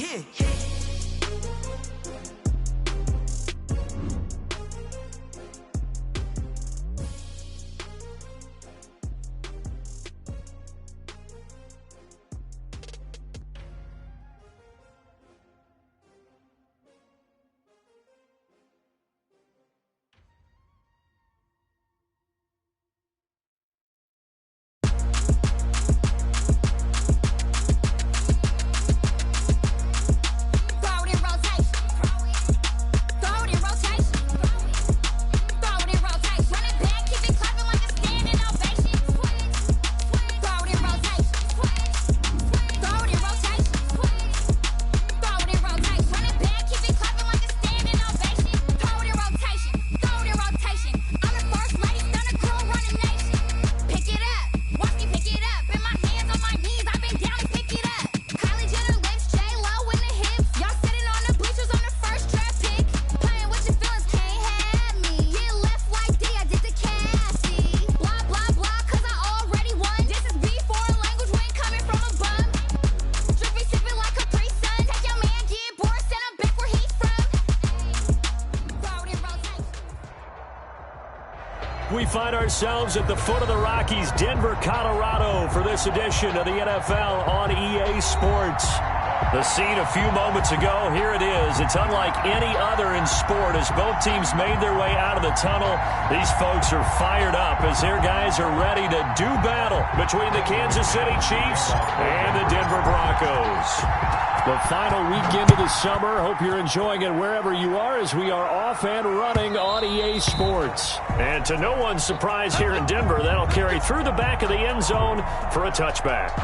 Yeah. We find ourselves at the foot of the Rockies, Denver, Colorado, for this edition of the NFL on EA Sports. The scene a few moments ago, here it is. It's unlike any other in sport as both teams made their way out of the tunnel. These folks are fired up as their guys are ready to do battle between the Kansas City Chiefs and the Denver Broncos. The final weekend of the summer. Hope you're enjoying it wherever you are as we are off and running on EA Sports. And to no one's surprise here in Denver, that'll carry through the back of the end zone for a touchback.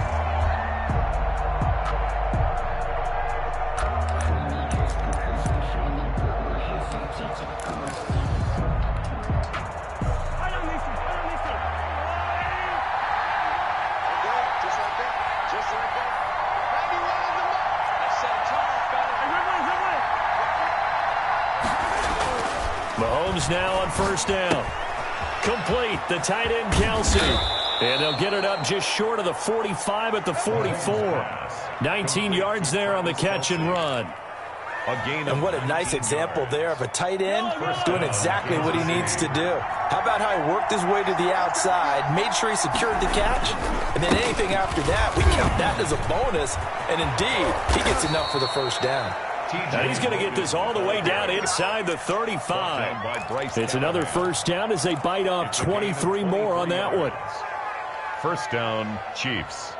Mahomes now on first down. Complete, the tight end Kelsey. And they'll get it up just short of the 45 at the 44. 19 yards there on the catch and run. And what a nice example there of a tight end doing exactly what he needs to do. How about how he worked his way to the outside, made sure he secured the catch, and then anything after that, we count that as a bonus. And indeed, he gets enough for the first down. Now he's going to get this all the way down inside the 35. It's another first down as they bite off 23 more on that one. First down, Chiefs.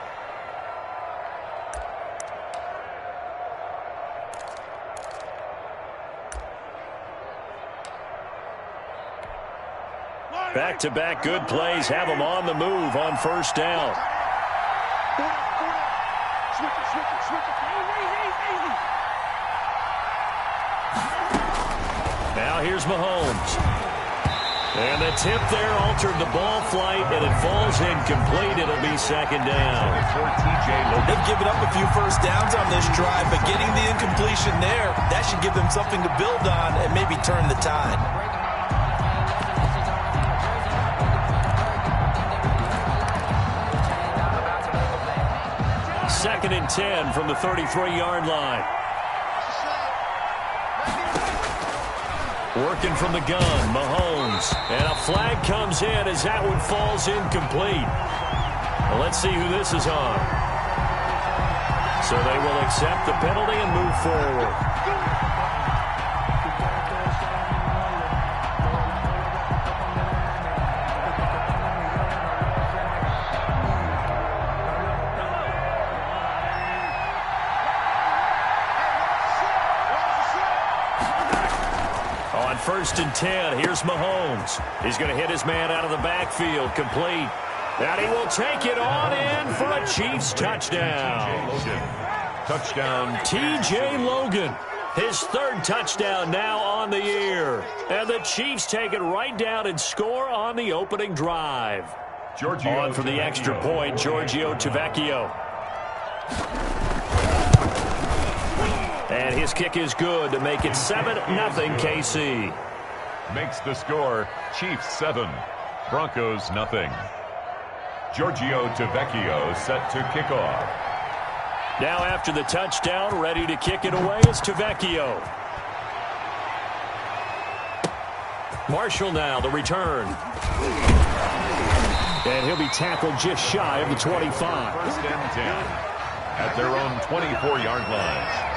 Back-to-back good plays have them on the move on first down. Now here's Mahomes. And the tip there altered the ball flight, and it falls incomplete. It'll be second down. They've given up a few first downs on this drive, but getting the incompletion there, that should give them something to build on and maybe turn the tide. Second and 10 from the 33-yard line. Working from the gun, Mahomes. And a flag comes in as that one falls incomplete. Well, let's see who this is on. So they will accept the penalty and move forward. First and 10. Here's Mahomes. He's going to hit his man out of the backfield. Complete. And he will take it on in for a Chiefs touchdown. Touchdown. T.J. Logan. His third touchdown now on the year. And the Chiefs take it right down and score on the opening drive. On for the extra point, Giorgio Tavecchio. And his kick is good to make it 7-0 KC. Makes the score Chiefs 7, Broncos nothing. Giorgio Tavecchio set to kick off. Now after the touchdown, ready to kick it away is Tavecchio. Marshall now, the return. And he'll be tackled just shy of the 25. First and 10 at their own 24-yard line.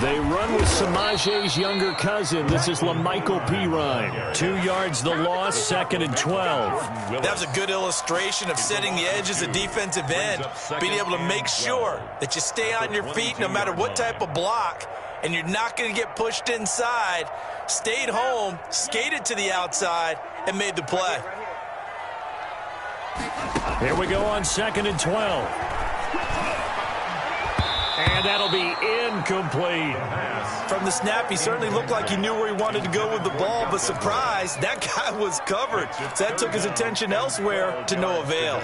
They run with Samaje's younger cousin. This is LaMichael Pirine. 2 yards the loss, 2nd and 12. That was a good illustration of setting the edge as a defensive end, being able to make sure that you stay on your feet no matter what type of block, and you're not going to get pushed inside. Stayed home, skated to the outside, and made the play. Here we go on 2nd and 12. And that'll be incomplete. From the snap, he certainly looked like he knew where he wanted to go with the ball, but surprise, that guy was covered. So that took his attention elsewhere to no avail.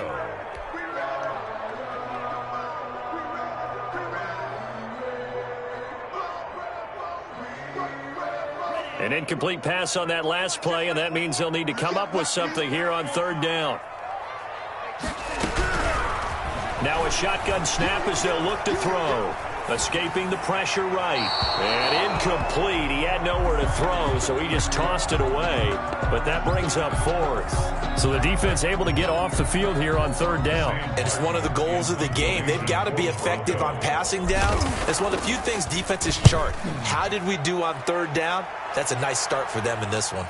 An incomplete pass on that last play, and that means they'll need to come up with something here on 3rd down. Now a shotgun snap as they'll look to throw. Escaping the pressure right. And incomplete. He had nowhere to throw, so he just tossed it away. But that brings up 4th. So the defense able to get off the field here on 3rd down. And it's one of the goals of the game. They've got to be effective on passing downs. It's one of the few things defenses chart. How did we do on 3rd down? That's a nice start for them in this one.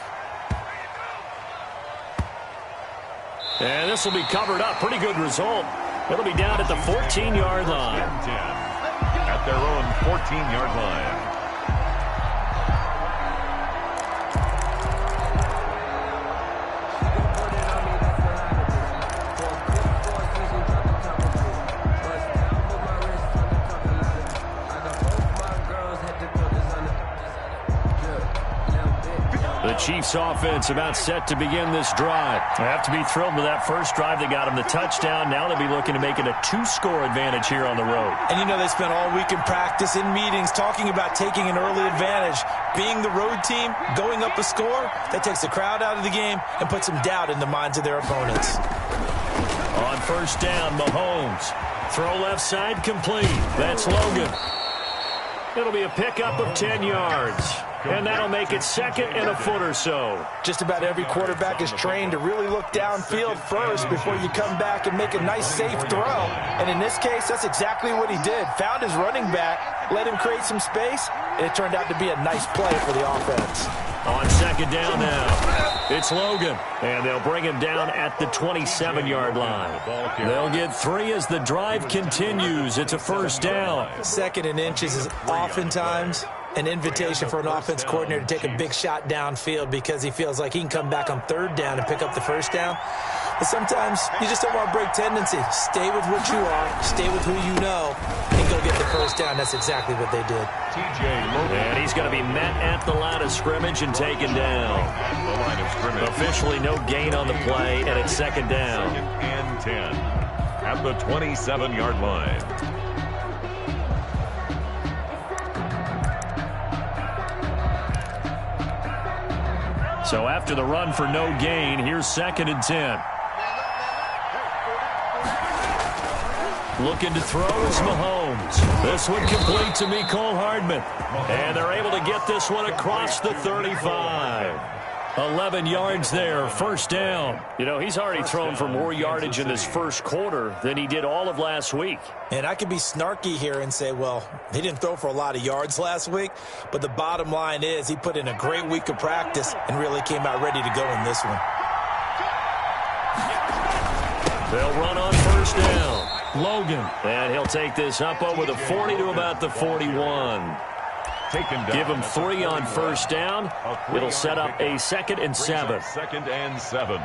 And this will be covered up. Pretty good result. It'll be down at the 14-yard line. At their own 14-yard line. The Chiefs offense about set to begin this drive. They have to be thrilled with that first drive. They got them the touchdown. Now they'll be looking to make it a 2-score advantage here on the road. And you know they spent all week in practice, in meetings, talking about taking an early advantage. Being the road team, going up a score, that takes the crowd out of the game and puts some doubt in the minds of their opponents. On 1st down, Mahomes. Throw left side complete. That's Logan. It'll be a pickup of 10 yards. And that'll make it 2nd and a foot or so. Just about every quarterback is trained to really look downfield first before you come back and make a nice, safe throw. And in this case, that's exactly what he did. Found his running back, let him create some space, and it turned out to be a nice play for the offense. On 2nd down now, it's Logan. And they'll bring him down at the 27-yard line. They'll get 3 as the drive continues. It's a 1st down. 2nd and inches is oftentimes an invitation for an offense coordinator to take a big shot downfield because he feels like he can come back on 3rd down and pick up the 1st down. But sometimes you just don't want to break tendency. Stay with what you are, stay with who you know, and go get the 1st down. That's exactly what they did. And he's going to be met at the line of scrimmage and taken down. Officially no gain on the play, and it's 2nd down. 2nd and 10 at the 27-yard line. So after the run for no gain, here's 2nd and 10. Looking to throw is Mahomes. This one complete to Mecole Hardman. And they're able to get this one across the 35. 11 yards there, 1st down. You know, he's already thrown for more yardage in this first quarter than he did all of last week. And I could be snarky here and say, well, he didn't throw for a lot of yards last week, but the bottom line is he put in a great week of practice and really came out ready to go in this one. They'll run on 1st down. Logan. And he'll take this up over the 40 to about the 41. Give him 3 on 1st down. It'll set up a 2nd and 7. 2nd and 7.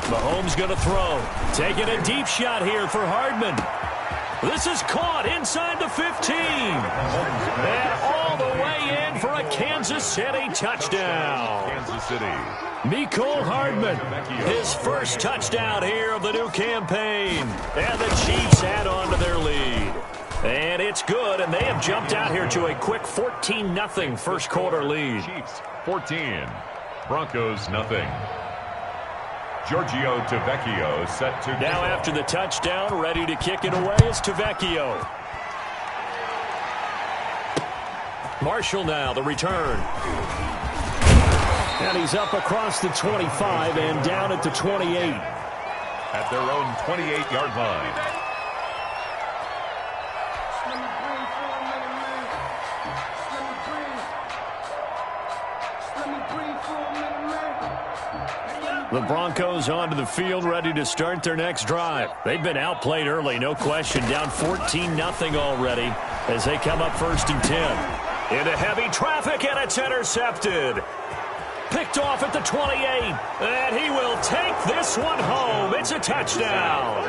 Mahomes going to throw. Taking a deep shot here for Hardman. This is caught inside the 15. And all the way in for a Kansas City touchdown. Kansas City. Mecole Hardman, his first touchdown here of the new campaign. And the Chiefs add on to their lead. And it's good, and they have jumped out here to a quick 14-0 first quarter lead. Chiefs 14, Broncos nothing. Giorgio Tavecchio set to now after the touchdown, ready to kick it away is Tavecchio. Marshall now, the return. And he's up across the 25 and down at the 28. At their own 28-yard line. The Broncos onto the field, ready to start their next drive. They've been outplayed early, no question. Down 14-0 already as they come up 1st and 10. Into heavy traffic, and it's intercepted. Picked off at the 28, and he will take this one home. It's a touchdown.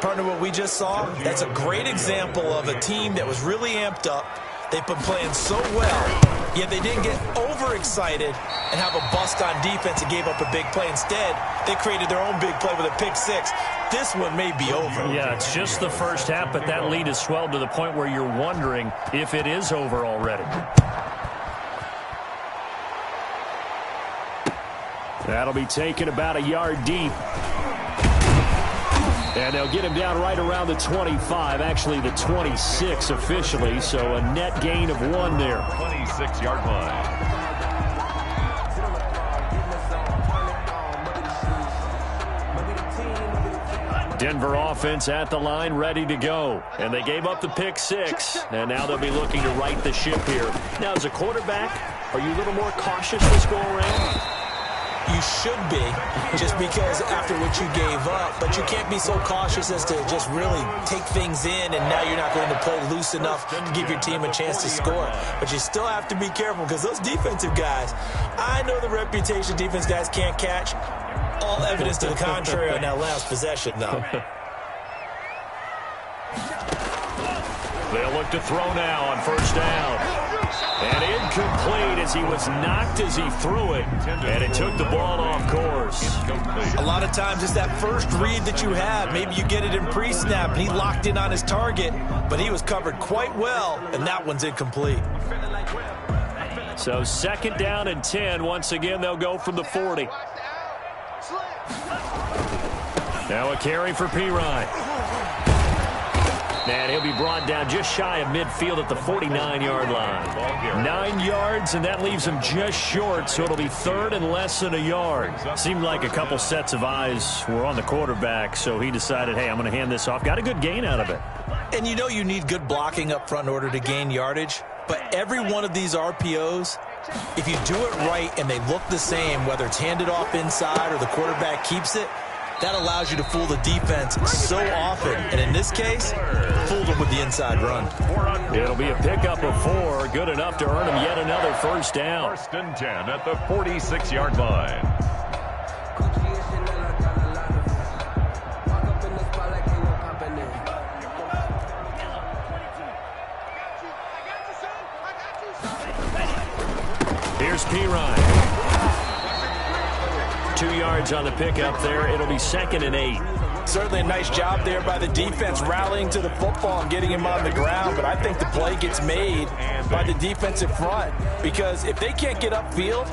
Partner, what we just saw, that's a great example of a team that was really amped up. They've been playing so well, yet they didn't get overexcited and have a bust on defense and gave up a big play. Instead, they created their own big play with a pick six. This one may be over. Yeah, it's just the first half, but that lead has swelled to the point where you're wondering if it is over already. That'll be taken about a yard deep. And they'll get him down right around the 25, actually the 26 officially, so a net gain of 1 there. 26-yard line. Denver offense at the line, ready to go. And they gave up the pick six, and now they'll be looking to right the ship here. Now, as a quarterback, are you a little more cautious this go-around? You should be, just because after what you gave up. But you can't be so cautious as to just really take things in, and now you're not going to play loose enough to give your team a chance to score. But you still have to be careful, because those defensive guys, I know the reputation defense guys can't catch. All evidence to the contrary on that last possession, though. They'll look to throw now on 1st down. And incomplete as he was knocked as he threw it. And it took the ball off course. A lot of times it's that first read that you have. Maybe you get it in pre-snap, and he locked in on his target, but he was covered quite well, and that one's incomplete. So 2nd down and 10. Once again, they'll go from the 40. Now a carry for Pirine. And he'll be brought down just shy of midfield at the 49-yard line. 9 yards, and that leaves him just short, so it'll be 3rd and less than a yard. Seemed like a couple sets of eyes were on the quarterback, so he decided, hey, I'm going to hand this off. Got a good gain out of it. And you know you need good blocking up front in order to gain yardage, but every one of these RPOs, if you do it right and they look the same, whether it's handed off inside or the quarterback keeps it, that allows you to fool the defense so often. And in this case, fooled them with the inside run. It'll be a pickup of 4. Good enough to earn him yet another 1st down. 1st and 10 at the 46-yard line. Here's Pirine. 2 yards on the pickup there. It'll be 2nd and 8. Certainly a nice job there by the defense rallying to the football and getting him on the ground, but I think the play gets made by the defensive front, because if they can't get upfield,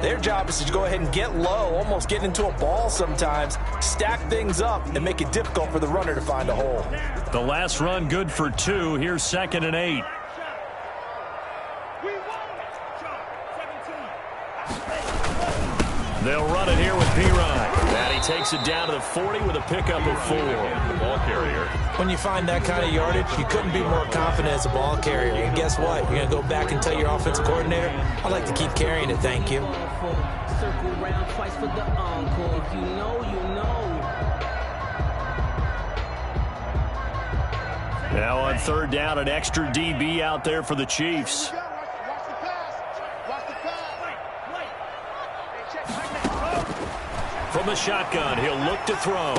their job is to go ahead and get low, almost get into a ball sometimes, stack things up, and make it difficult for the runner to find a hole. The last run good for 2. Here's 2nd and 8. They'll run it here with Pirine. And he takes it down to the 40 with a pickup of 4. The ball carrier. When you find that kind of yardage, you couldn't be more confident as a ball carrier. And guess what? You're going to go back and tell your offensive coordinator, I'd like to keep carrying it, thank you. Circle round twice for the encore. If you know, you know. Now on 3rd down, an extra DB out there for the Chiefs. From the shotgun, he'll look to throw.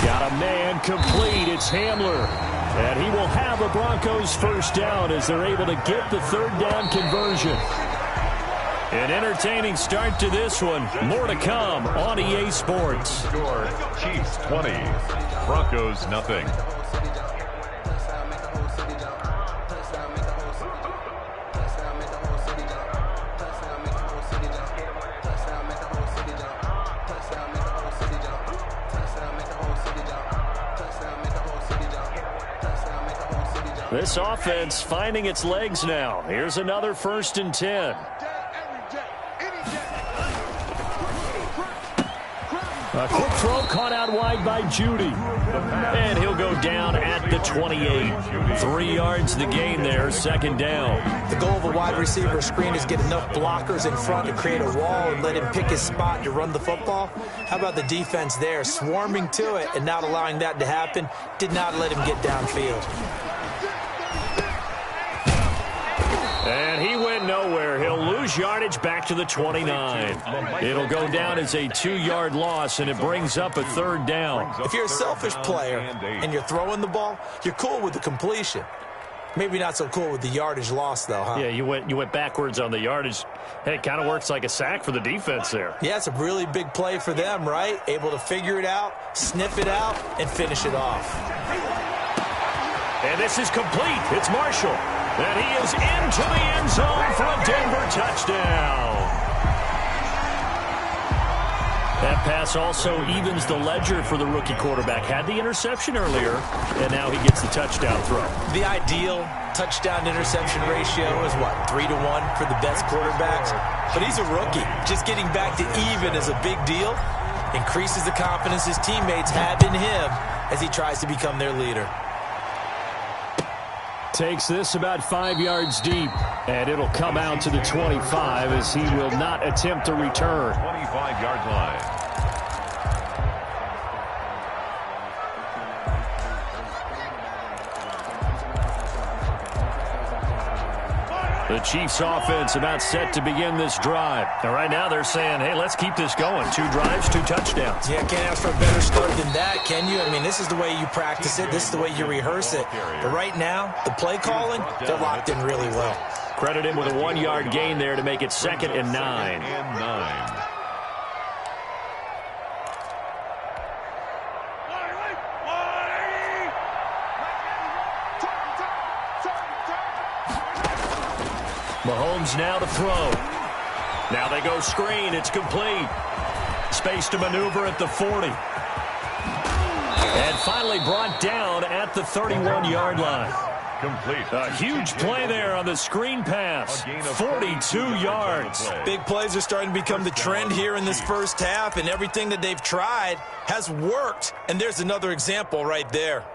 Got a man complete. It's Hamler. And he will have a Broncos first down as they're able to get the third down conversion. An entertaining start to this one. More to come on EA Sports. Score, Chiefs 20, Broncos nothing. This offense finding its legs now. Here's another 1st and 10. A quick throw caught out wide by Judy. And he'll go down at the 28. 3 yards the gain there, 2nd down. The goal of a wide receiver screen is get enough blockers in front to create a wall and let him pick his spot to run the football. How about the defense there, swarming to it and not allowing that to happen? Did not let him get downfield. And he went nowhere. He'll lose yardage back to the 29. It'll go down as a 2-yard loss, and it brings up a 3rd down. If you're a selfish player and you're throwing the ball, you're cool with the completion. Maybe not so cool with the yardage loss, though, huh? Yeah, you went backwards on the yardage. Hey, it kind of works like a sack for the defense there. Yeah, it's a really big play for them, right? Able to figure it out, sniff it out, and finish it off. And this is complete. It's Marshall. And he is into the end zone for a Denver touchdown. That pass also evens the ledger for the rookie quarterback. Had the interception earlier, and now he gets the touchdown throw. The ideal touchdown-interception ratio is, what, 3-1 for the best quarterbacks? But he's a rookie. Just getting back to even is a big deal. Increases the confidence his teammates have in him as he tries to become their leader. Takes this about 5 yards deep, and it'll come out to the 25 as he will not attempt to return. 25-yard line. The Chiefs offense about set to begin this drive. And right now they're saying, hey, let's keep this going. 2 drives, 2 touchdowns. Yeah, can't ask for a better start than that, can you? I mean, this is the way you practice it. This is the way you rehearse it. But right now, the play calling, they're locked in really well. Credit him with a 1-yard gain there to make it 2nd and 9. Mahomes now to throw. Now they go screen. It's complete. Space to maneuver at the 40. And finally brought down at the 31-yard line. Complete. A huge play there on the screen pass. 42 yards. Big plays are starting to become the trend here in this first half, and everything that they've tried has worked. And there's another example right there.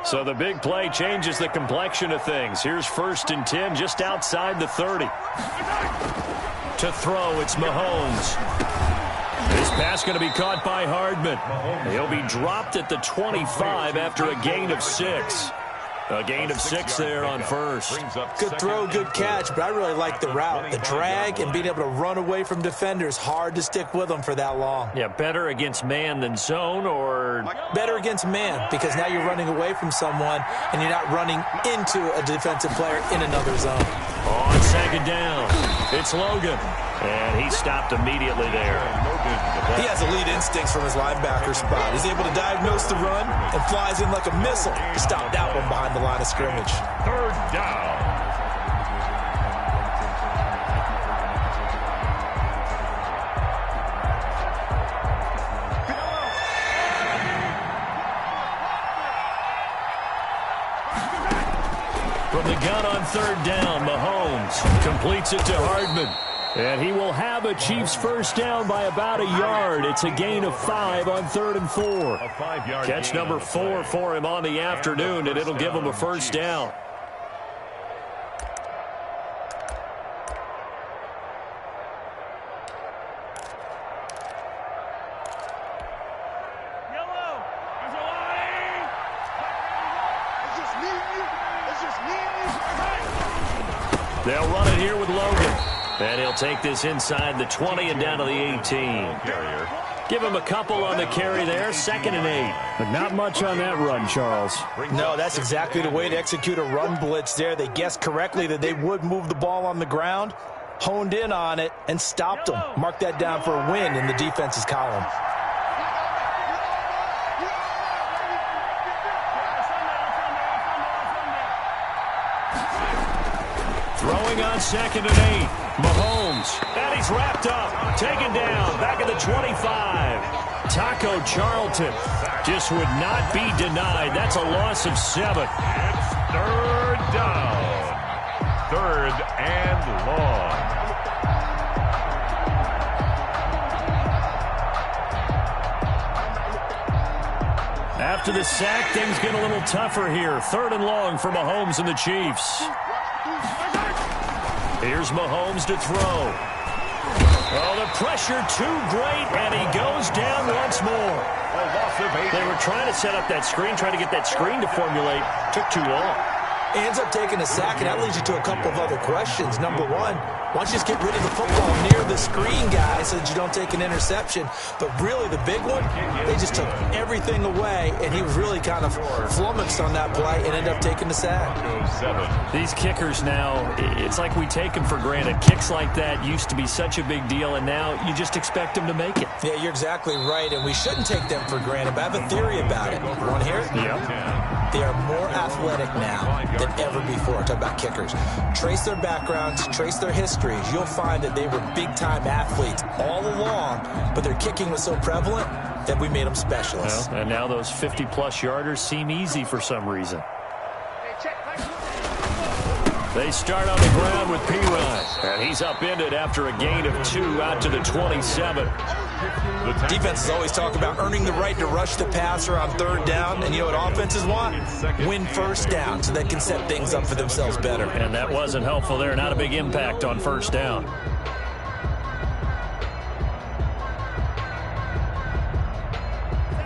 So the big play changes the complexion of things. Here's 1st and 10 just outside the 30. To throw, it's Mahomes. This pass going to be caught by Hardman. He'll be dropped at the 25 after a gain of 6. A gain of 6 there on first. Good throw, good catch, but I really like the route. The drag and being able to run away from defenders, hard to stick with them for that long. Yeah, better against man than zone, or better against man, because now you're running away from someone and you're not running into a defensive player in another zone. On 2nd down, it's Logan. And he stopped immediately there. He has elite instincts from his linebacker spot. He's able to diagnose the run and flies in like a missile to stop that one behind the line of scrimmage. 3rd down. From the gun on 3rd down, Mahomes completes it to Hardman. And he will have a Chiefs first down by about a yard. It's a gain of 5 on 3rd and 4. Catch number 4 for him on the afternoon, and it'll give him a first down. They'll run it here with Logan. And he'll take this inside the 20 and down to the 18. Give him a couple on the carry there, 2nd and 8. But not much on that run, Charles. No, that's exactly the way to execute a run blitz there. They guessed correctly that they would move the ball on the ground, honed in on it, and stopped them. Mark that down for a win in the defense's column. Throwing on 2nd and 8. Mahomes. And he's wrapped up. Taken down. Back at the 25. Taco Charlton just would not be denied. That's a loss of 7. It's 3rd down. 3rd and long. After the sack, things get a little tougher here. 3rd and long for Mahomes and the Chiefs. Here's Mahomes to throw. Oh, the pressure too great, and he goes down once more. They were trying to set up that screen, trying to get that screen to formulate. Took too long. He ends up taking a sack, and that leads you to a couple of other questions. Number one, why don't you just get rid of the football near the screen, guy, so that you don't take an interception? But really, the big one, they just took everything away, and he was really kind of flummoxed on that play and ended up taking the sack. These kickers now, it's like we take them for granted. Kicks like that used to be such a big deal, and now you just expect them to make it. Yeah, you're exactly right, and we shouldn't take them for granted, but I have a theory about it. Want to hear it? Yeah. They are more athletic now than ever before. Talk about kickers. Trace their backgrounds, trace their histories. You'll find that they were big-time athletes all along, but their kicking was so prevalent that we made them specialists. Well, and now those 50-plus yarders seem easy for some reason. They start on the ground with P-Ryan, and he's upended after a gain of 2 out to the 27. Defenses always talk about earning the right to rush the passer on 3rd down, and you know what offenses want? Win 1st down so they can set things up for themselves better. And that wasn't helpful there. Not a big impact on 1st down.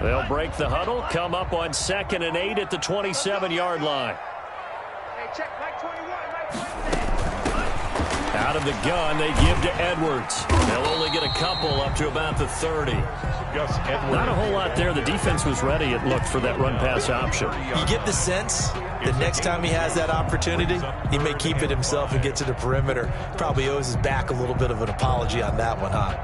They'll break the huddle, come up on 2nd and 8 at the 27-yard line. Out of the gun, they give to Edwards. They'll only get a couple up to about the 30. Not a whole lot there. The defense was ready, it looked, for that run-pass option. You get the sense that next time he has that opportunity, he may keep it himself and get to the perimeter. Probably owes his back a little bit of an apology on that one, huh?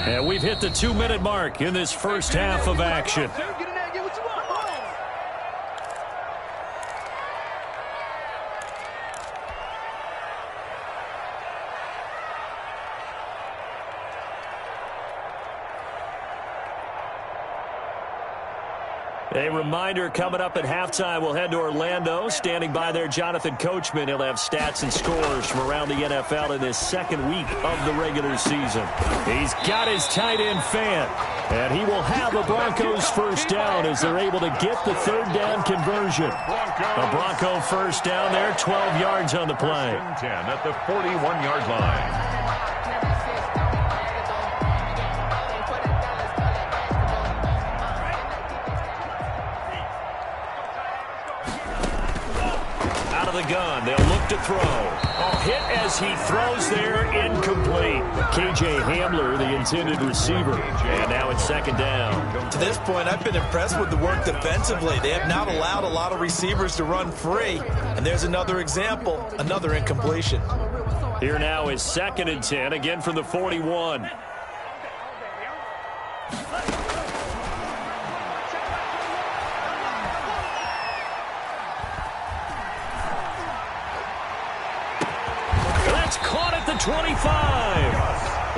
And we've hit the 2-minute mark in this first half of action. A reminder, coming up at halftime, we'll head to Orlando. Standing by there, Jonathan Coachman. He'll have stats and scores from around the NFL in this 2nd week of the regular season. He's got his tight end fan, and he will have a Broncos 1st down as they're able to get the 3rd down conversion. A Bronco 1st down there, 12 yards on the play. 10 at the 41-yard line. The gun. They'll look to throw. Hit as he throws there, incomplete. KJ Hamler, the intended receiver. And now it's 2nd down. To this point, I've been impressed with the work defensively. They have not allowed a lot of receivers to run free. And there's another example, another incompletion. Here now is 2nd and 10, again from the 41. Caught at the 25.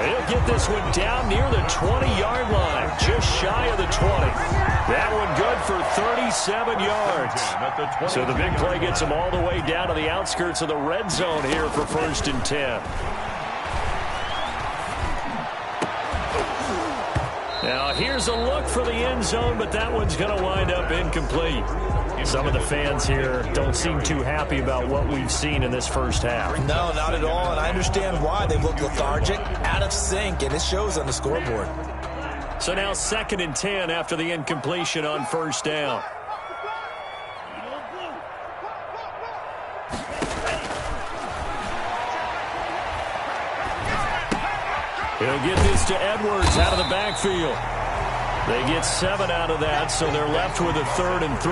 He'll get this one down near the 20-yard line, just shy of the 20. That one good for 37 yards. So the big play gets him all the way down to the outskirts of the red zone here for 1st and 10. Now here's a look for the end zone, but that one's going to wind up incomplete. Some of the fans here don't seem too happy about what we've seen in this first half. No, not at all, and I understand why. They look lethargic, out of sync, and it shows on the scoreboard. So now 2nd and 10 after the incompletion on 1st down. He'll get this to Edwards out of the backfield. They get 7 out of that, so they're left with a 3rd and 3.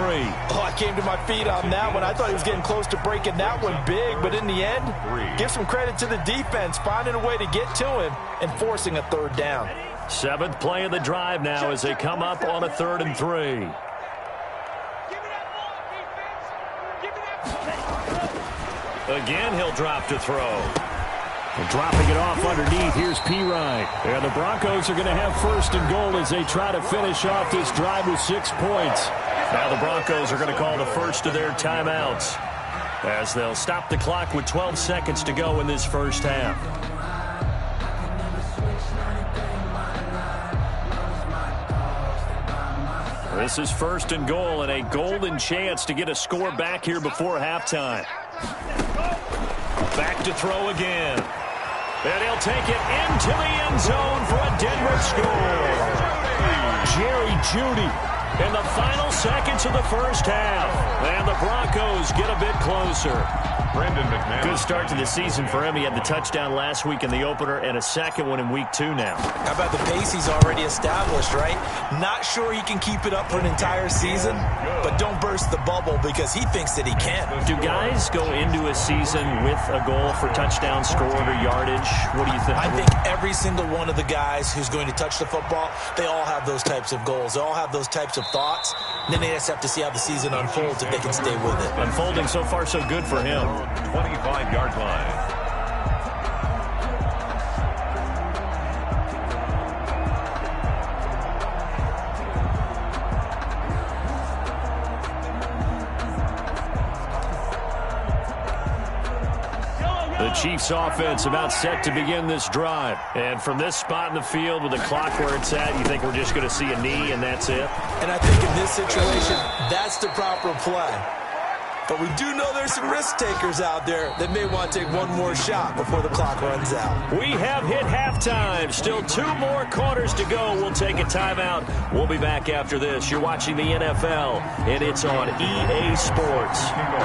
Oh, I came to my feet on that one. I thought he was getting close to breaking that one big, but in the end, give some credit to the defense, finding a way to get to him and forcing a 3rd down. 7th play of the drive now as they come up on a 3rd and 3. Again, he'll drop to throw. And dropping it off underneath, here's Pirine. And the Broncos are going to have 1st and goal as they try to finish off this drive with 6 points. Now the Broncos are going to call the first of their timeouts as they'll stop the clock with 12 seconds to go in this first half. This is 1st and goal and a golden chance to get a score back here before halftime. Back to throw again. And he'll take it into the end zone for a Denver score. Jerry Jeudy in the final seconds of the first half. And the Broncos get a bit closer. Brandon McMahon. Good start to the season for him. He had the touchdown last week in the opener and a second one in week 2 now. How about the pace he's already established, right? Not sure he can keep it up for an entire season, but don't burst the bubble because he thinks that he can. Do guys go into a season with a goal for touchdown scored or yardage? What do you think? I think every single one of the guys who's going to touch the football, they all have those types of goals. They all have those types of thoughts. And then they just have to see how the season unfolds if they can stay with it. Unfolding so far so good for him. 25-yard line. The Chiefs offense about set to begin this drive. And from this spot in the field with the clock where it's at, you think we're just going to see a knee and that's it? And I think in this situation, that's the proper play. But we do know there's some risk takers out there that may want to take one more shot before the clock runs out. We have hit halftime. Still 2 more quarters to go. We'll take a timeout. We'll be back after this. You're watching the NFL, and it's on EA Sports.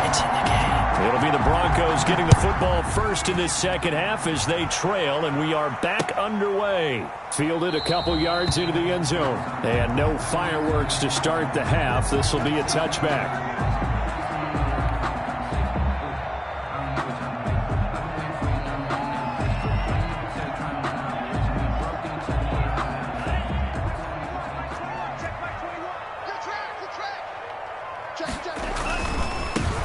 It's in the game. It'll be the Broncos getting the football first in this second half as they trail, and we are back underway. Fielded a couple yards into the end zone. And no fireworks to start the half. This will be a touchback.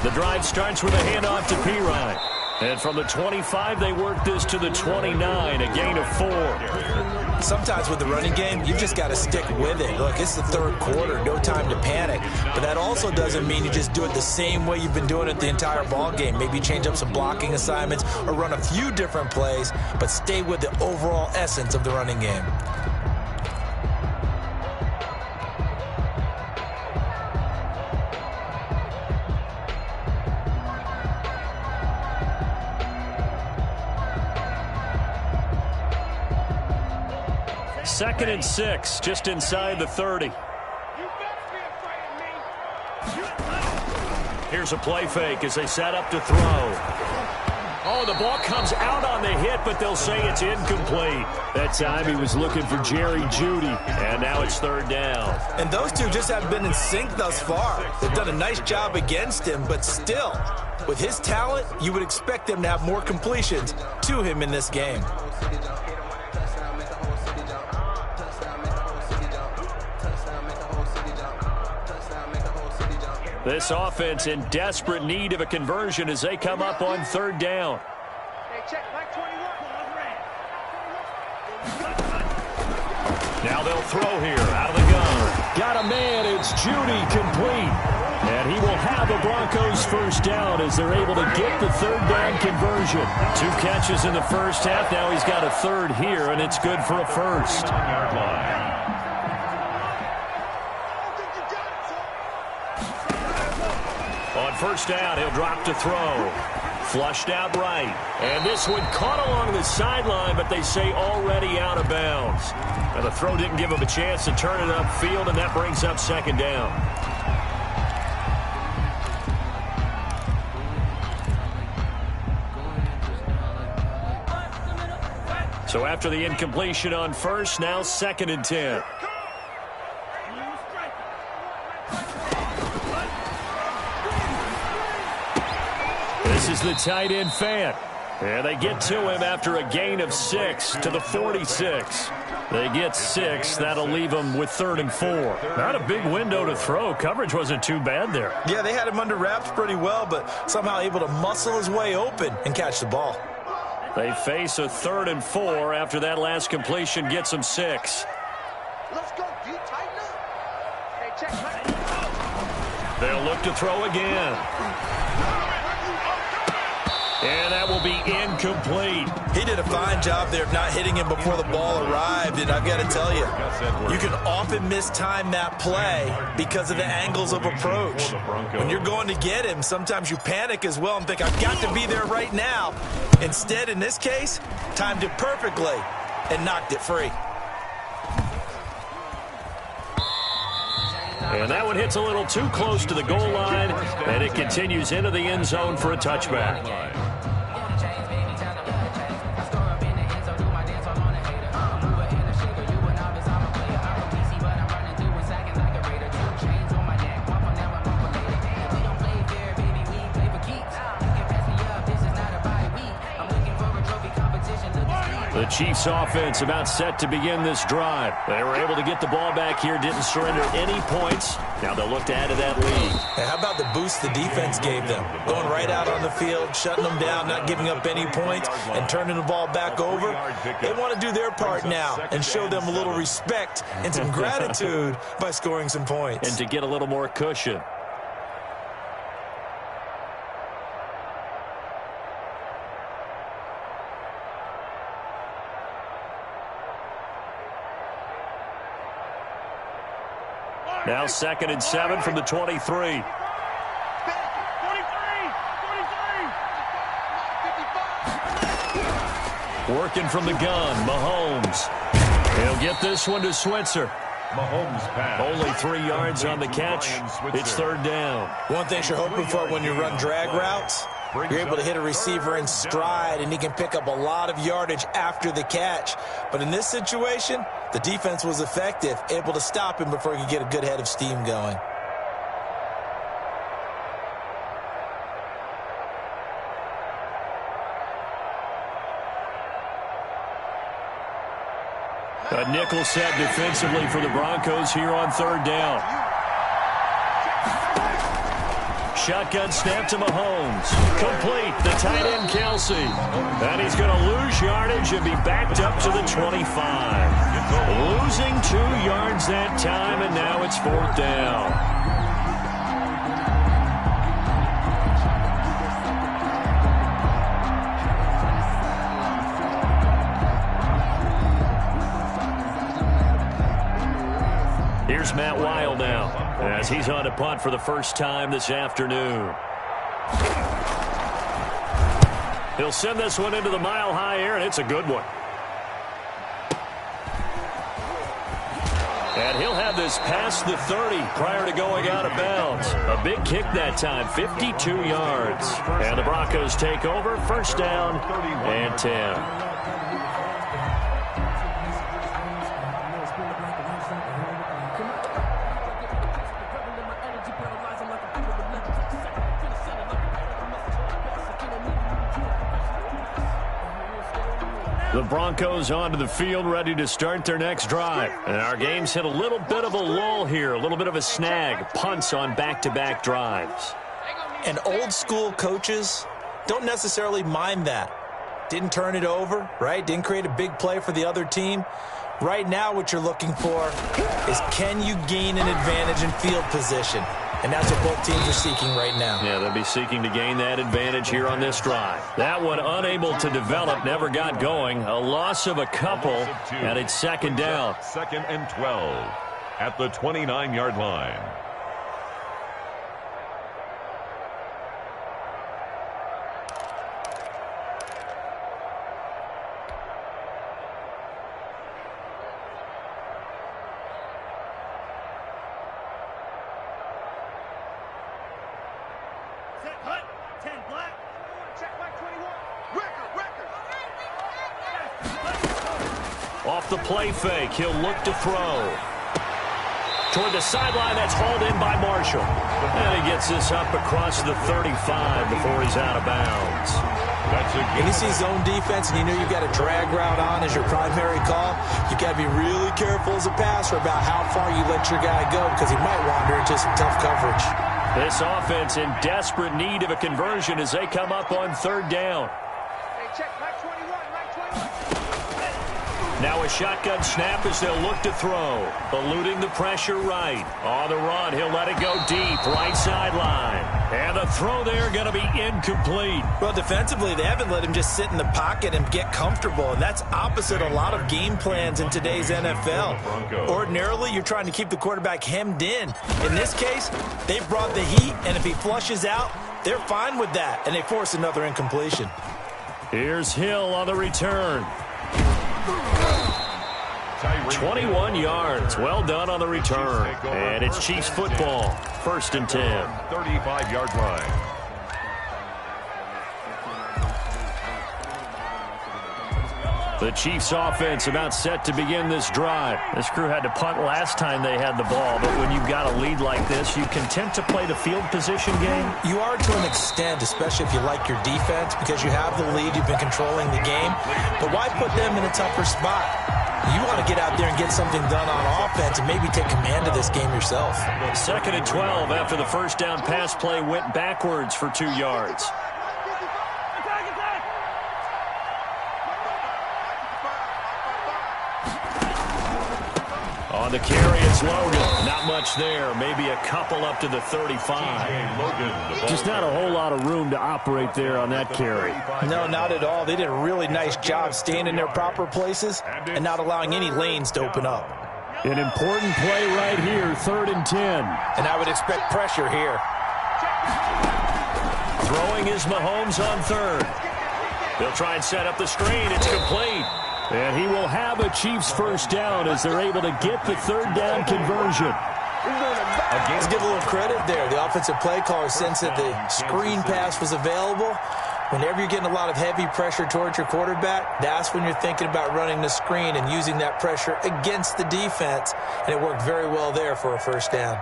The drive starts with a handoff to Pirine. And from the 25, they work this to the 29, a gain of 4. Sometimes with the running game, you've just got to stick with it. Look, it's the 3rd quarter, no time to panic. But that also doesn't mean you just do it the same way you've been doing it the entire ball game. Maybe change up some blocking assignments or run a few different plays, but stay with the overall essence of the running game. Second and 6, just inside the 30. Here's a play fake as they set up to throw. Oh, the ball comes out on the hit, but they'll say it's incomplete. That time he was looking for Jerry Jeudy. And now it's 3rd down. And those two just haven't been in sync thus far. They've done a nice job against him, but still, with his talent, you would expect them to have more completions to him in this game. This offense in desperate need of a conversion as they come up on 3rd down. Now they'll throw here out of the gun. Got a man. It's Jeudy complete. And he will have the Broncos first down as they're able to get the 3rd down conversion. 2 catches in the first half. Now he's got a 3rd here, and it's good for a first. On first down, he'll drop to throw. Flushed out right. And this one caught along the sideline, but they say already out of bounds. And the throw didn't give him a chance to turn it upfield, and that brings up 2nd down. So after the incompletion on first, now 2nd and 10. This is the tight end Fant. And they get to him after a gain of 6 to the 46. They get 6. That'll leave them with 3rd and 4. Not a big window to throw. Coverage wasn't too bad there. Yeah, they had him under wraps pretty well, but somehow able to muscle his way open and catch the ball. They face a 3rd and 4 after that last completion gets them 6. Let's go, D. Tighten up. Hey, check. They'll look to throw again. And that will be incomplete. He did a fine job there of not hitting him before the ball arrived, and I've got to tell you, you can often mistime that play because of the angles of approach. When you're going to get him, sometimes you panic as well and think, I've got to be there right now. Instead, in this case, timed it perfectly and knocked it free. And that one hits a little too close to the goal line, and it continues into the end zone for a touchback. The Chiefs offense about set to begin this drive. They were able to get the ball back here, didn't surrender any points. Now they'll look to add to that lead. And how about the boost the defense gave them? Going right out on the field, shutting them down, not giving up any points, and turning the ball back over. They want to do their part now and show them a little respect and some gratitude by scoring some points. And to get a little more cushion. Now 2nd and 7 from the 23. Working from the gun, Mahomes. He'll get this one to Switzer. Mahomes pass. Only 3 yards on the catch. It's 3rd down. One thing you're hoping for when you run drag routes, you're able to hit a receiver in stride, and he can pick up a lot of yardage after the catch. But in this situation, the defense was effective, able to stop him before he could get a good head of steam going. A nickel set defensively for the Broncos here on 3rd down. Shotgun snap to Mahomes. Complete. The tight end, Kelsey. And he's going to lose yardage and be backed up to the 25. Losing 2 yards that time, and now it's 4th down. Here's Matt Weil now, as he's on to punt for the first time this afternoon. He'll send this one into the mile-high air, and it's a good one. And he'll have this past the 30 prior to going out of bounds. A big kick that time, 52 yards. And the Broncos take over, 1st down and 10. The Broncos onto the field, ready to start their next drive. And our game's hit a little bit of a lull here, a little bit of a snag. Punts on back-to-back drives. And old-school coaches don't necessarily mind that. Didn't turn it over, right? Didn't create a big play for the other team. Right now what you're looking for is, can you gain an advantage in field position? And that's what both teams are seeking right now. Yeah, they'll be seeking to gain that advantage here on this drive. That one unable to develop, never got going. A loss of a couple, and it's 2nd down. 2nd and 12 at the 29-yard line. Off the play fake, he'll look to throw. Toward the sideline, that's hauled in by Marshall. And he gets this up across the 35 before he's out of bounds. When you see zone defense and you know you've got a drag route on as your primary call, you've got to be really careful as a passer about how far you let your guy go because he might wander into some tough coverage. This offense in desperate need of a conversion as they come up on third down. Hey, check, Mike 21, Mike 21. Now a shotgun snap as they'll look to throw. Eluding the pressure right. On the run, he'll let it go deep, right sideline. And the throw there going to be incomplete. Well, defensively, they haven't let him just sit in the pocket and get comfortable, and that's opposite a lot of game plans in today's NFL. Ordinarily, you're trying to keep the quarterback hemmed in. In this case, they brought the heat, and if he flushes out, they're fine with that, and they force another incompletion. Here's Hill on the return. 21 yards. Well done on the return. And it's Chiefs football. 1st and 10. 35-yard line. The Chiefs offense about set to begin this drive. This crew had to punt last time they had the ball, but when you've got a lead like this, you content to play the field position game? You are to an extent, especially if you like your defense, because you have the lead, you've been controlling the game. But why put them in a tougher spot? You want to get out there and get something done on offense and maybe take command of this game yourself. 2nd and 12 after the first down pass play went backwards for 2 yards. On the carry, it's Logan. Not much there. Maybe a couple up to the 35. Just not a whole lot of room to operate there on that carry. No, not at all. They did a really nice job staying in their proper places and not allowing any lanes to open up. An important play right here, 3rd and 10. And I would expect pressure here. Throwing is Mahomes on 3rd. They'll try and set up the screen. It's complete. And he will have a Chiefs first down as they're able to get the 3rd down conversion. Let's give a little credit there. The offensive play caller sensed that the screen pass was available. Whenever you're getting a lot of heavy pressure towards your quarterback, that's when you're thinking about running the screen and using that pressure against the defense. And it worked very well there for a first down.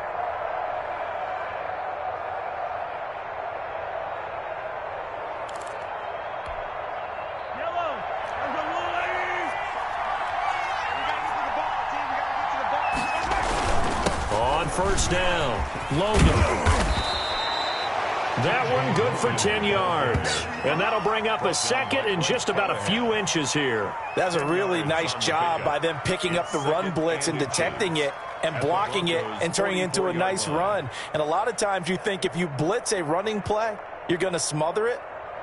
First down, Logan. That one good for 10 yards. And that'll bring up a 2nd and just about a few inches here. That's a really nice job by them picking up the run blitz and detecting it and blocking it and turning it into a nice run. And a lot of times you think if you blitz a running play, you're going to smother it.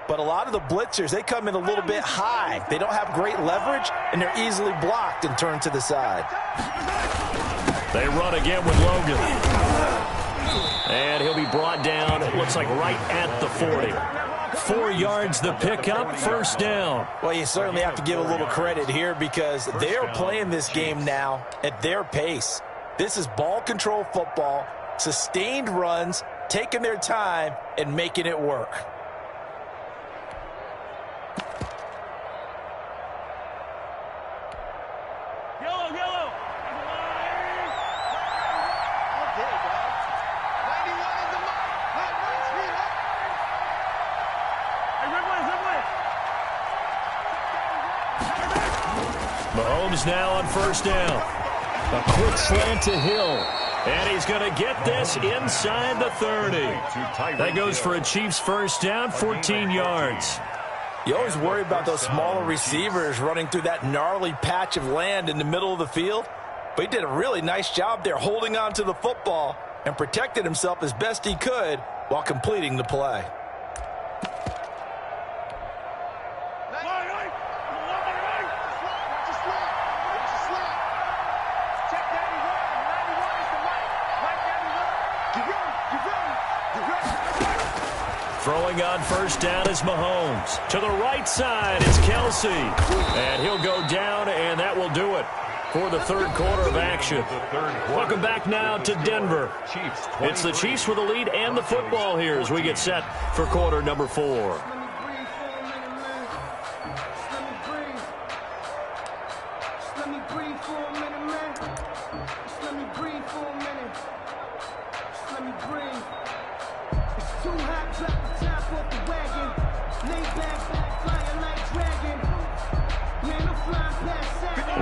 But a lot of the blitzers, they come in a little bit high. They don't have great leverage, and they're easily blocked and turned to the side. They run again with Logan. And he'll be brought down, it looks like right at the 40. 4 yards the pickup, first down. Well, you certainly have to give a little credit here because they're playing this game now at their pace. This is ball control football, sustained runs, taking their time, and making it work. Mahomes now on first down. A quick slant to Hill. And he's going to get this inside the 30. That goes for a Chiefs first down, 14 yards. You always worry about those smaller receivers running through that gnarly patch of land in the middle of the field. But he did a really nice job there holding on to the football and protected himself as best he could while completing the play. Throwing on first down is Mahomes. To the right side, it's Kelsey. And he'll go down, and that will do it for the third quarter of action. Welcome back now to Denver. It's the Chiefs with the lead and the football here as we get set for quarter number 4.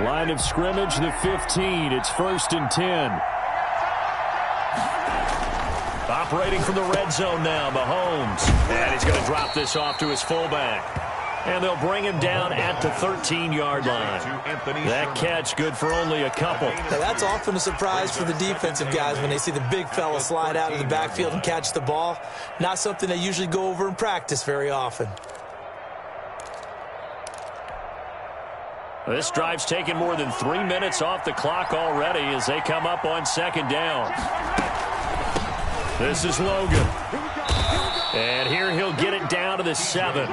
Line of scrimmage, the 15. It's 1st and 10. Operating from the red zone now, Mahomes. And he's going to drop this off to his fullback. And they'll bring him down at the 13-yard line. That catch good for only a couple. Now, that's often a surprise for the defensive guys when they see the big fella slide out of the backfield and catch the ball. Not something they usually go over in practice very often. This drive's taken more than 3 minutes off the clock already as they come up on 2nd down. This is Logan. And here he'll get it down to the 7.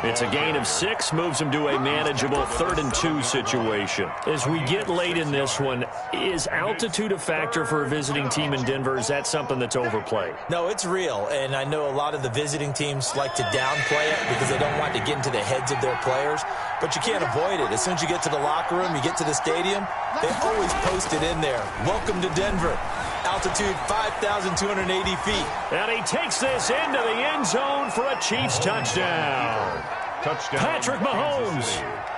It's a gain of 6, moves him to a manageable 3rd and 2 situation. As we get late in this one, is altitude a factor for a visiting team in Denver? Is that something that's overplayed? No, it's real, and I know a lot of the visiting teams like to downplay it because they don't want to get into the heads of their players, but you can't avoid it. As soon as you get to the locker room, you get to the stadium, they always post it in there. Welcome to Denver. Altitude 5,280 feet. And he takes this into the end zone for a Chiefs touchdown. Patrick Mahomes,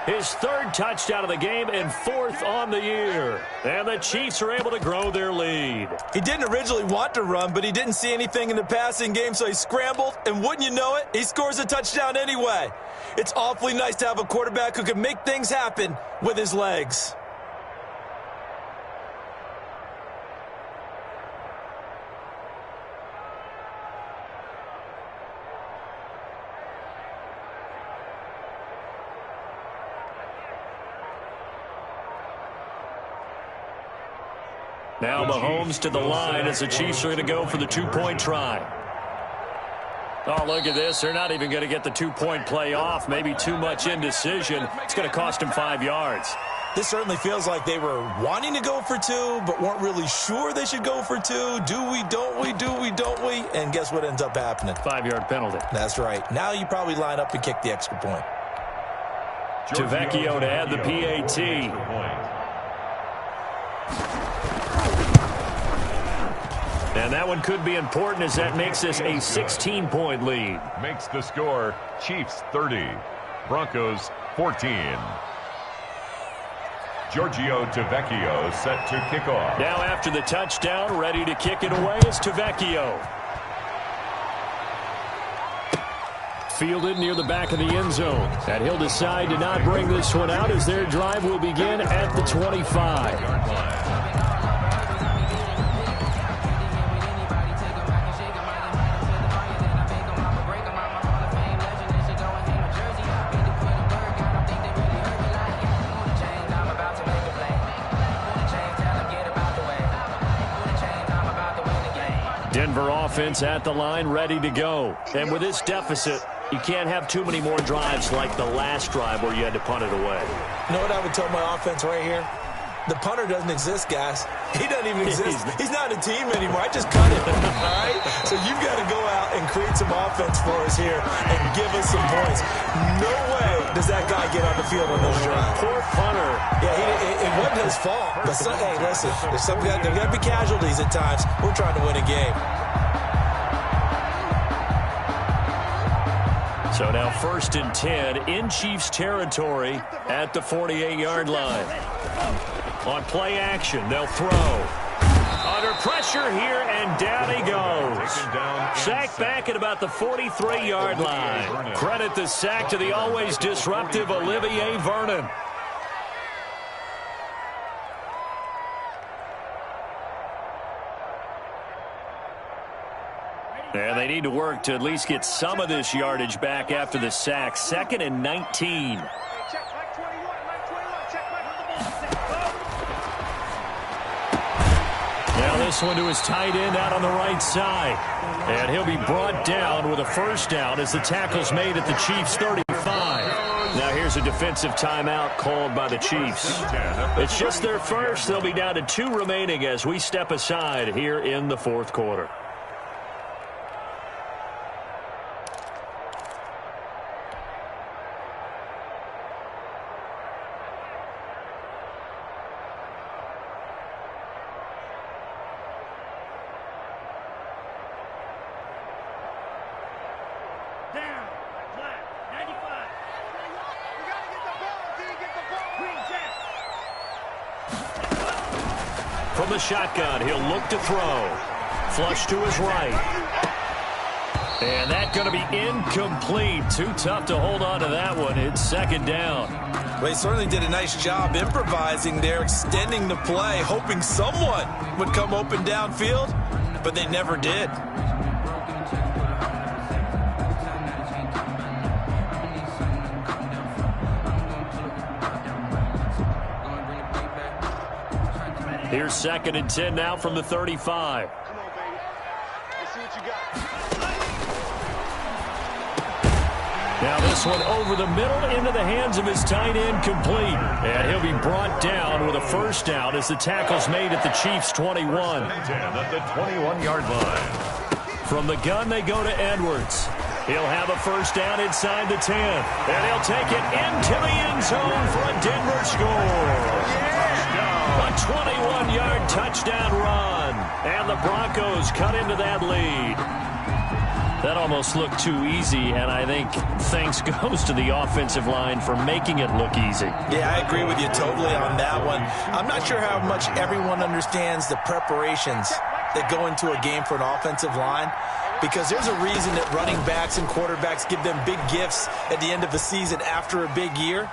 his 3rd touchdown of the game and 4th on the year. And the Chiefs are able to grow their lead. He didn't originally want to run, but he didn't see anything in the passing game, so he scrambled, and wouldn't you know it, he scores a touchdown anyway. It's awfully nice to have a quarterback who can make things happen with his legs. Now Mahomes to the line as the Chiefs are going to go for the 2-point try. Oh, look at this. They're not even going to get the 2-point play off. Maybe too much indecision. It's going to cost them 5 yards. This certainly feels like they were wanting to go for 2, but weren't really sure they should go for 2. Do we, don't we, do we, don't we? And guess what ends up happening? 5-yard penalty. That's right. Now you probably line up and kick the extra point. Vecchio to add the PAT. And that one could be important as that makes this a 16-point lead. Makes the score Chiefs 30, Broncos 14. Giorgio Vecchio set to kick off. Now after the touchdown, ready to kick it away is Vecchio. Fielded near the back of the end zone. And he'll decide to not bring this one out as their drive will begin at the 25. Denver offense at the line, ready to go. And with this deficit, you can't have too many more drives like the last drive where you had to punt it away. You know what I would tell my offense right here? The punter doesn't exist, guys. He doesn't even exist. He's not a team anymore. I just cut him, all right? So you've got to go out and create some offense for us here and give us some points. No way does that guy get on the field on those drives. Poor punter. Yeah, it wasn't his fault. But hey, listen, there's got to be casualties at times. We're trying to win a game. So now 1st and 10 in Chiefs territory at the 48-yard line. On play action, they'll throw. Under pressure here, and down he goes. Sacked back at about the 43-yard line. Credit the sack to the always disruptive Olivier Vernon. And they need to work to at least get some of this yardage back after the sack. 2nd and 19. Now this one to his tight end out on the right side. And he'll be brought down with a 1st down as the tackle's made at the Chiefs' 35. Now here's a defensive timeout called by the Chiefs. It's just their first. They'll be down to 2 remaining as we step aside here in the 4th quarter. From the shotgun, he'll look to throw. Flush to his right. And that's going to be incomplete. Too tough to hold on to that one. It's second down. Well, he certainly did a nice job improvising there, extending the play, hoping someone would come open downfield, but they never did. Here's 2nd and 10 now from the 35. Come on, baby. Let's see what you got. Now this one over the middle into the hands of his tight end, complete. And he'll be brought down with a first down as the tackle's made at the Chiefs' 21. 10 at the 21-yard line. From the gun, they go to Edwards. He'll have a first down inside the 10. And he'll take it into the end zone for a Denver score. A 21-yard touchdown run. And the Broncos cut into that lead. That almost looked too easy, and I think thanks goes to the offensive line for making it look easy. Yeah, I agree with you totally on that one. I'm not sure how much everyone understands the preparations that go into a game for an offensive line, because there's a reason that running backs and quarterbacks give them big gifts at the end of the season after a big year.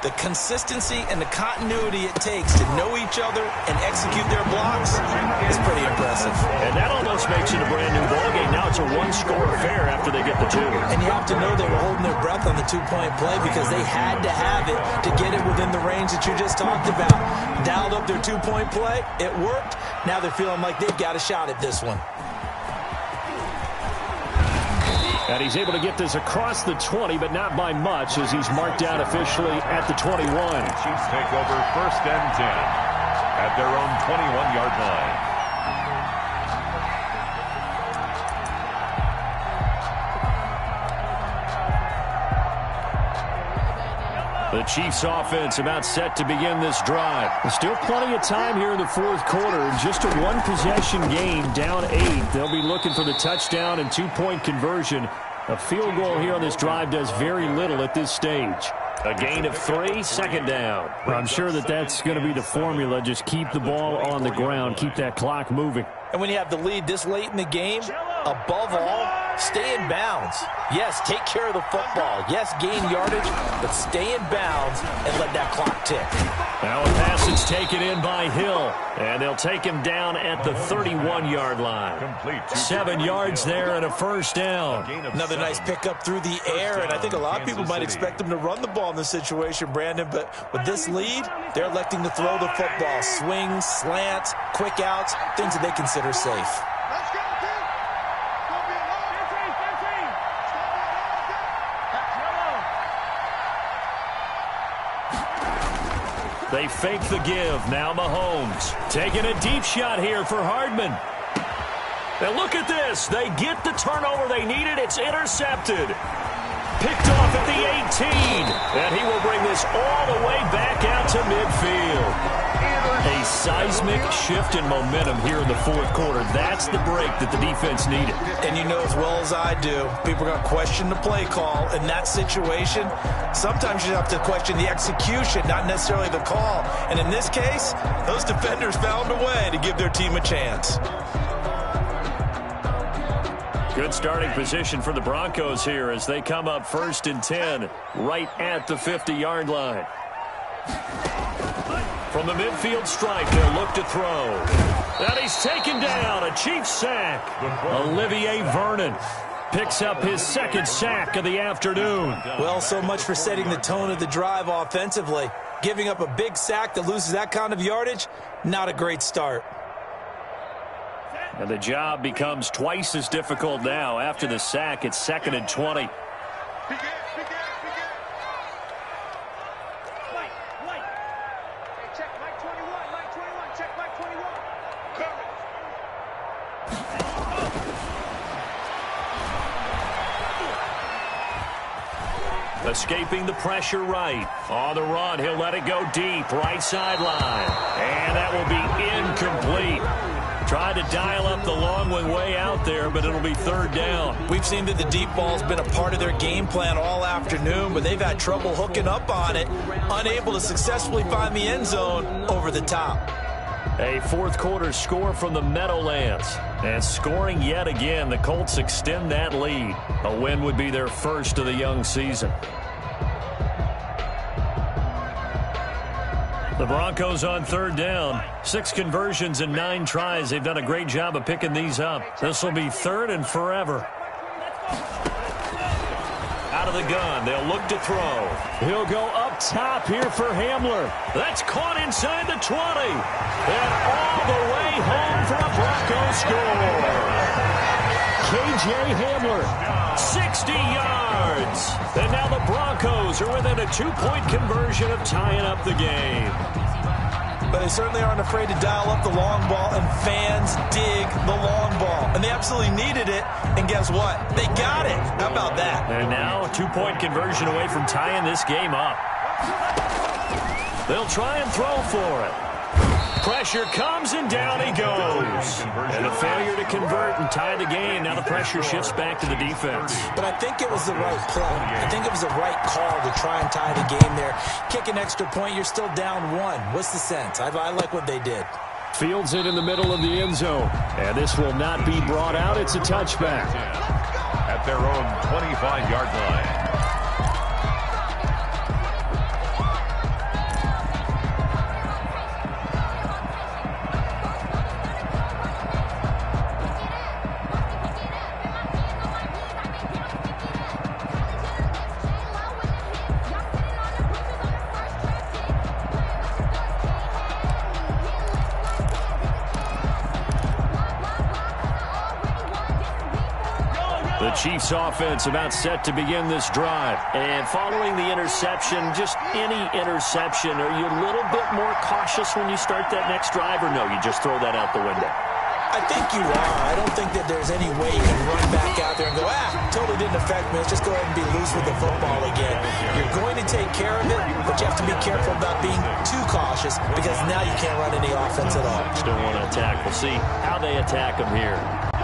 The consistency and the continuity it takes to know each other and execute their blocks is pretty impressive. And that almost makes it a brand-new ballgame. Now it's a one-score affair after they get the two. And you have to know they were holding their breath on the two-point play because they had to have it to get it within the range that you just talked about. Dialed up their two-point play. It worked. Now they're feeling like they've got a shot at this one. And he's able to get this across the 20, but not by much, as he's marked down officially at the 21. Chiefs take over 1st and 10 at their own 21-yard line. The Chiefs offense about set to begin this drive. There's still plenty of time here in the 4th quarter. Just a one-possession game, down 8. They'll be looking for the touchdown and 2-point conversion. A field goal here on this drive does very little at this stage. A gain of 3, 2nd down. I'm sure that's going to be the formula. Just keep the ball on the ground. Keep that clock moving. And when you have the lead this late in the game, above all, stay in bounds. Yes, take care of the football. Yes, gain yardage, but stay in bounds and let that clock tick. Now a pass is taken in by Hill, and they'll take him down at the 31-yard line. 7 yards there and a first down. Another nice pickup through the air, and I think a lot of people might expect them to run the ball in this situation, Brandon, but with this lead, they're electing to throw the football. Swings, slants, quick outs, things that they consider safe. Let's go, team. Don't be alone. 15. They fake the give. Now Mahomes taking a deep shot here for Hardman. And look at this. They get the turnover they needed. It's intercepted. Picked off at the 18. And he will bring this all the way back out to midfield. A seismic shift in momentum here in the 4th quarter. That's the break that the defense needed. And you know as well as I do, people are going to question the play call in that situation. Sometimes you have to question the execution, not necessarily the call. And in this case, those defenders found a way to give their team a chance. Good starting position for the Broncos here as they come up 1st and 10 right at the 50-yard line. From the midfield stripe, they'll look to throw. And he's taken down. A Chiefs sack. Olivier Vernon picks up his 2nd sack of the afternoon. Well, so much for setting the tone of the drive offensively. Giving up a big sack that loses that kind of yardage, not a great start. And the job becomes twice as difficult now. After the sack, it's 2nd and 20. Check Mike 21. Mike 21. Check Mike 21. Escaping the pressure right. On the run, he'll let it go deep. Right sideline. And that will be incomplete. Tried to dial up the long one way out there, but it'll be 3rd down. We've seen that the deep ball's been a part of their game plan all afternoon, but they've had trouble hooking up on it, unable to successfully find the end zone over the top. A fourth quarter score from the Meadowlands. And scoring yet again, the Colts extend that lead. A win would be their first of the young season. The Broncos on third down. 6 conversions and 9 tries. They've done a great job of picking these up. This will be third and forever. Out of the gun, they'll look to throw. He'll go up top here for Hamler. That's caught inside the 20. And all the way home for a Broncos score. K.J. Hamler. 60 yards. And now the Broncos are within a 2-point conversion of tying up the game. But they certainly aren't afraid to dial up the long ball, and fans dig the long ball. And they absolutely needed it, and guess what? They got it. How about that? And now a 2-point conversion away from tying this game up. They'll try and throw for it. Pressure comes, and down he goes. And a failure to convert and tie the game. Now the pressure shifts back to the defense. But I think it was the right play. I think it was the right call to try and tie the game there. Kick an extra point, you're still down 1. What's the sense? I like what they did. Fields it in the middle of the end zone. And this will not be brought out. It's a touchback. At their own 25-yard line. The Chiefs offense about set to begin this drive. And following the interception, just any interception, are you a little bit more cautious when you start that next drive, or no, you just throw that out the window? I think you are. I don't think that there's any way you can run back out there and go, totally didn't affect me. Let's just go ahead and be loose with the football again. You're going to take care of it, but you have to be careful about being too cautious because now you can't run any offense at all. Still want to attack. We'll see how they attack them here.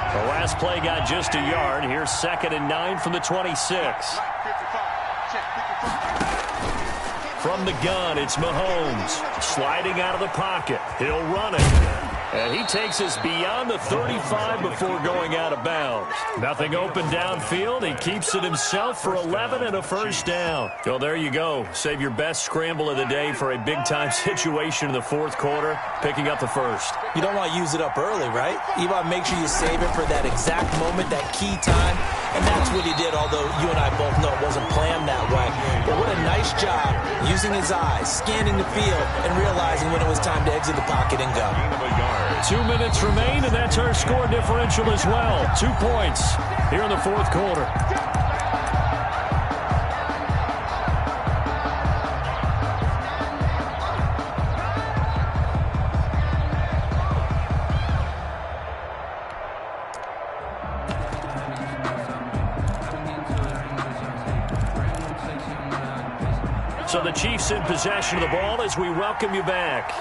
The last play got just a yard. Here's 2nd and 9 from the 26. From the gun, it's Mahomes. Sliding out of the pocket. He'll run it. And he takes us beyond the 35 before going out of bounds. Nothing open downfield. He keeps it himself for 11 and a first down. Well, there you go. Save your best scramble of the day for a big-time situation in the fourth quarter, picking up the first. You don't want to use it up early, right? You want to make sure you save it for that exact moment, that key time. And that's what he did, although you and I both know it wasn't planned that way. But what a nice job using his eyes, scanning the field, and realizing when it was time to exit the pocket and go. 2 minutes remain, and that's our score differential as well. 2 points here in the fourth quarter. So the Chiefs in possession of the ball as we welcome you back.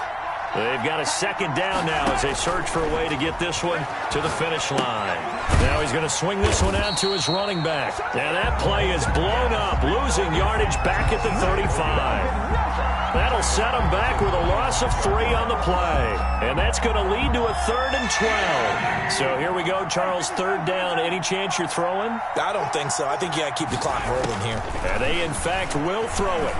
They've got a 2nd down now as they search for a way to get this one to the finish line. Now he's going to swing this one out to his running back. And that play is blown up, losing yardage back at the 35. That'll set him back with a loss of 3 on the play. And that's going to lead to a 3rd and 12. So here we go, Charles, 3rd down. Any chance you're throwing? I don't think so. I think you got to keep the clock rolling here. And they, in fact, will throw it.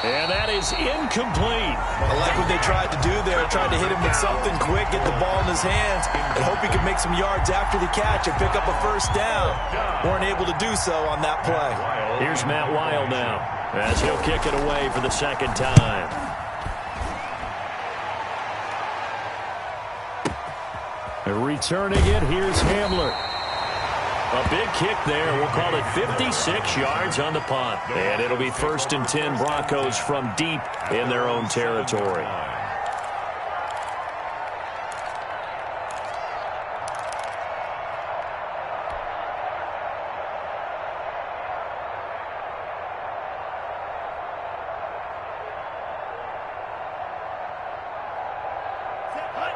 And that is incomplete. I like what they tried to do there. Tried to hit him with something quick, get the ball in his hands, and hope he could make some yards after the catch and pick up a first down. Weren't able to do so on that play. Here's Matt Weil now as he'll kick it away for the 2nd time. Returning it, here's Hamler. A big kick there. We'll call it 56 yards on the punt. And it'll be 1st and 10 Broncos from deep in their own territory.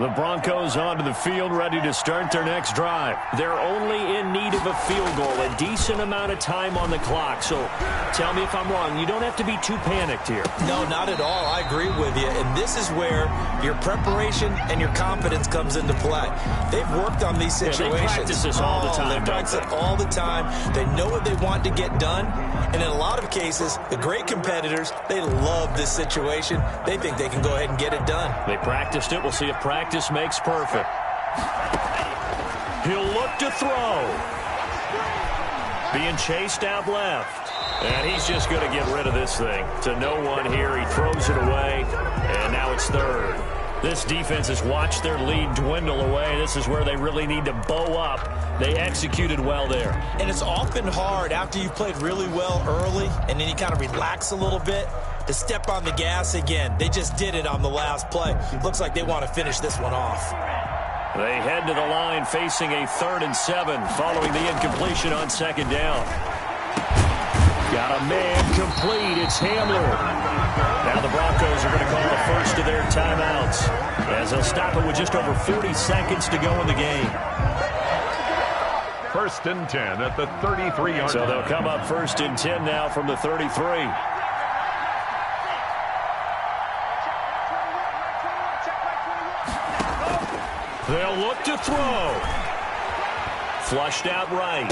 The Broncos onto the field, ready to start their next drive. They're only in need of a field goal, a decent amount of time on the clock. So tell me if I'm wrong. You don't have to be too panicked here. No, not at all. I agree with you. And this is where your preparation and your confidence comes into play. They've worked on these situations. They practice this all the time. They practice it all the time. They know what they want to get done. And in a lot of cases, the great competitors, they love this situation. They think they can go ahead and get it done. They practiced it. We'll see if practice makes perfect. He'll look to throw. Being chased out left. And he's just going to get rid of this thing. To no one here. He throws it away. And now it's third. This defense has watched their lead dwindle away. This is where they really need to bow up. They executed well there. And it's often hard after you've played really well early and then you kind of relax a little bit to step on the gas again. They just did it on the last play. Looks like they want to finish this one off. They head to the line facing a 3rd and 7 following the incompletion on 2nd down. Got a man complete. It's Hamler. Now the Broncos are going to call the first of their timeouts as they'll stop it with just over 40 seconds to go in the game. 1st and 10 at the 33-yard line. So they'll come up 1st and 10 now from the 33. They'll look to throw. Flushed out right.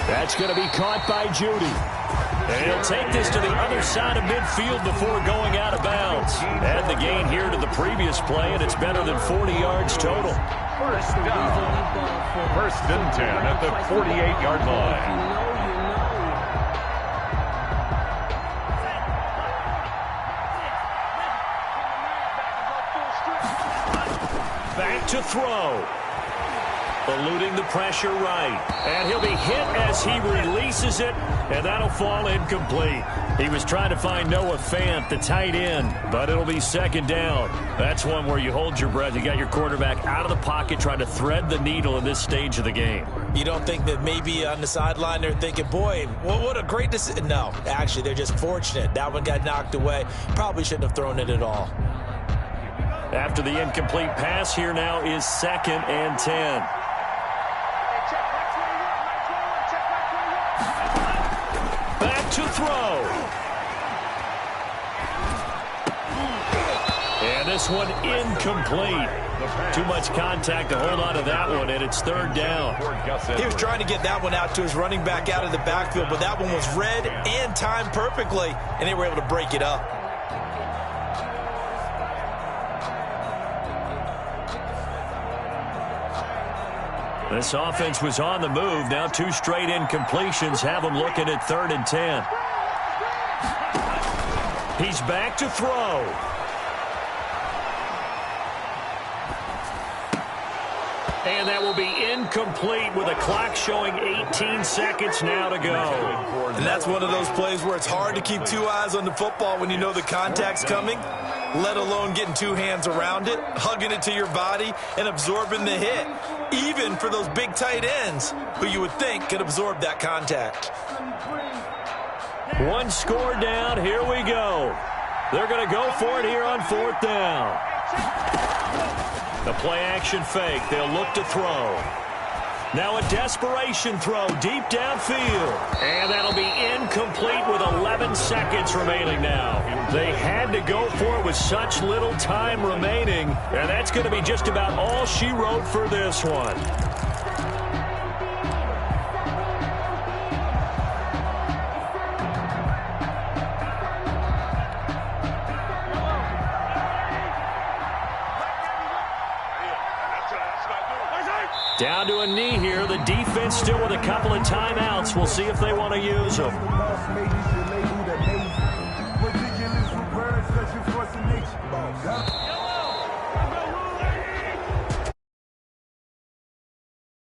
That's going to be caught by Judy. And he'll take this to the other side of midfield before going out of bounds. Add the gain here to the previous play, and it's better than 40 yards total. 1st down. 1st and 10 at the 48-yard line. Back to throw. Eluding the pressure right. And he'll be hit as he releases it, and that'll fall incomplete. He was trying to find Noah Fant, the tight end, but it'll be 2nd down. That's one where you hold your breath. You got your quarterback out of the pocket trying to thread the needle in this stage of the game. You don't think that maybe on the sideline they're thinking, boy, what a great decision. No, actually, they're just fortunate. That one got knocked away. Probably shouldn't have thrown it at all. After the incomplete pass, here now is 2nd and 10. Back to throw. And this one incomplete. Too much contact to hold on to that one, and it's 3rd down. He was trying to get that one out to his running back out of the backfield, but that one was read and timed perfectly, and they were able to break it up. This offense was on the move. Now 2 straight incompletions have them looking at 3rd and 10. He's back to throw. And that will be incomplete with a clock showing 18 seconds now to go. And that's one of those plays where it's hard to keep 2 eyes on the football when you know the contact's coming, let alone getting 2 hands around it, hugging it to your body, and absorbing the hit. Even for those big tight ends who you would think could absorb that contact. 1 score down. Here we go. They're going to go for it here on 4th down. The play-action fake. They'll look to throw. Now a desperation throw deep downfield. And that'll be incomplete with 11 seconds remaining now. They had to go for it with such little time remaining. And that's going to be just about all she wrote for this one. Down to a knee here. The defense still with a couple of timeouts. We'll see if they want to use them.